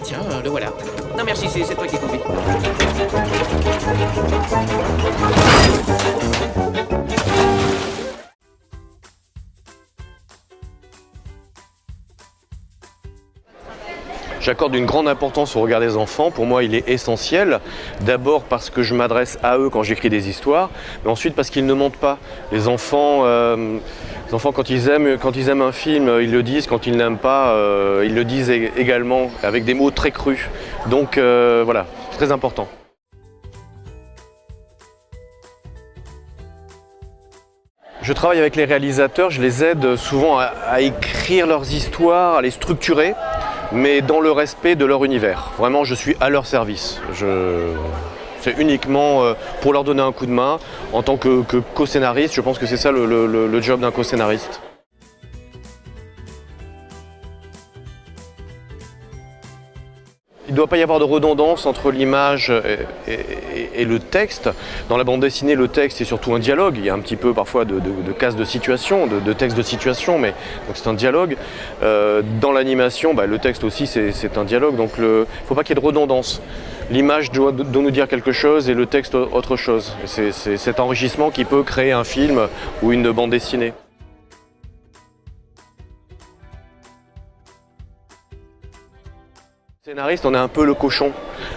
tiens, le voilà. Non merci, c'est toi qui conduis. J'accorde une grande importance au regard des enfants. Pour moi, il est essentiel. D'abord parce que je m'adresse à eux quand j'écris des histoires, mais ensuite parce qu'ils ne mentent pas. Les enfants, quand ils aiment un film, ils le disent. Quand ils n'aiment pas, ils le disent également avec des mots très crus. Donc voilà, c'est très important. Je travaille avec les réalisateurs, je les aide souvent à écrire leurs histoires, à les structurer, mais dans le respect de leur univers. Vraiment, je suis à leur service. C'est uniquement pour leur donner un coup de main. En tant que co-scénariste, je pense que c'est ça le job d'un co-scénariste. Il ne doit pas y avoir de redondance entre l'image et le texte. Dans la bande dessinée, le texte est surtout un dialogue. Il y a un petit peu parfois de cases de situation, de textes de situation, mais c'est un dialogue. Dans l'animation, le texte aussi c'est un dialogue, donc il ne faut pas qu'il y ait de redondance. L'image doit nous dire quelque chose et le texte autre chose. C'est cet enrichissement qui peut créer un film ou une bande dessinée. Scénariste, on est un peu le cochon,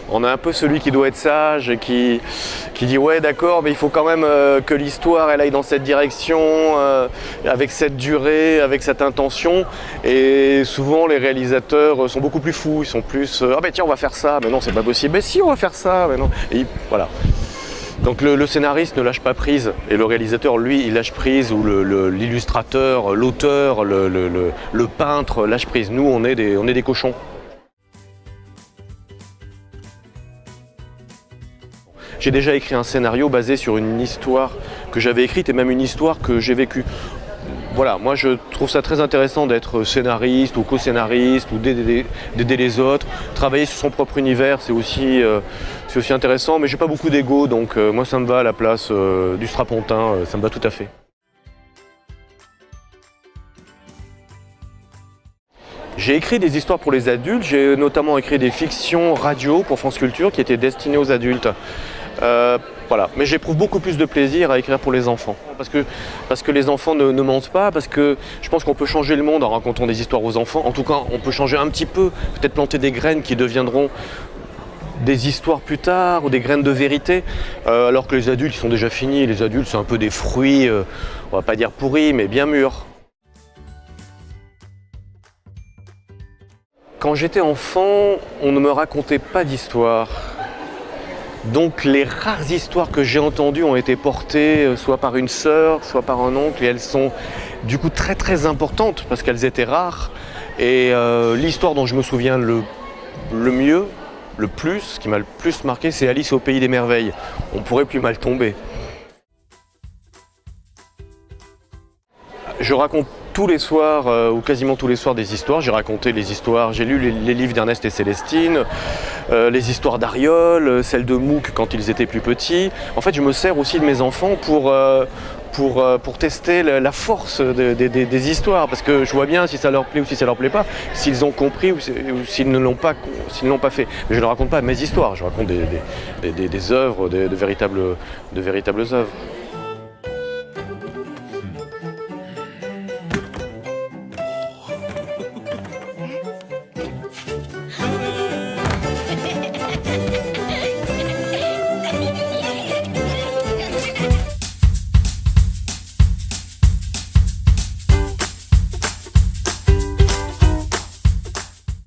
on est un peu celui qui doit être sage et qui dit ouais d'accord mais il faut quand même que l'histoire elle aille dans cette direction, avec cette durée, avec cette intention, et souvent les réalisateurs sont beaucoup plus fous, ils sont plus ah ben tiens on va faire ça, mais non c'est pas possible, mais si on va faire ça, mais non, et voilà. Donc le scénariste ne lâche pas prise et le réalisateur lui il lâche prise, ou l'illustrateur, l'auteur, le peintre lâche prise. Nous on est des cochons. J'ai déjà écrit un scénario basé sur une histoire que j'avais écrite et même une histoire que j'ai vécue. Voilà, moi je trouve ça très intéressant d'être scénariste ou co-scénariste ou d'aider les autres. Travailler sur son propre univers, c'est aussi intéressant, mais j'ai pas beaucoup d'ego, donc moi ça me va à la place du strapontin, ça me va tout à fait. J'ai écrit des histoires pour les adultes, j'ai notamment écrit des fictions radio pour France Culture qui étaient destinées aux adultes. Voilà. Mais j'éprouve beaucoup plus de plaisir à écrire pour les enfants. Parce que les enfants ne mentent pas, parce que je pense qu'on peut changer le monde en racontant des histoires aux enfants. En tout cas, on peut changer un petit peu, peut-être planter des graines qui deviendront des histoires plus tard, ou des graines de vérité, alors que les adultes ils sont déjà finis. Les adultes c'est un peu des fruits, on va pas dire pourris, mais bien mûrs. Quand j'étais enfant, on ne me racontait pas d'histoire. Donc les rares histoires que j'ai entendues ont été portées soit par une sœur, soit par un oncle, et elles sont du coup très très importantes parce qu'elles étaient rares. Et l'histoire dont je me souviens le mieux, le plus, ce qui m'a le plus marqué, c'est Alice au pays des merveilles. On pourrait plus mal tomber. Je raconte tous les soirs, ou quasiment tous les soirs, des histoires. J'ai raconté les histoires, j'ai lu les livres d'Ernest et Célestine, les histoires d'Ariol, celles de Mouk quand ils étaient plus petits. En fait, je me sers aussi de mes enfants pour tester la force des histoires, parce que je vois bien si ça leur plaît ou si ça leur plaît pas, s'ils ont compris ou s'ils ne l'ont pas fait. Mais je ne raconte pas mes histoires, je raconte des œuvres, de véritables œuvres.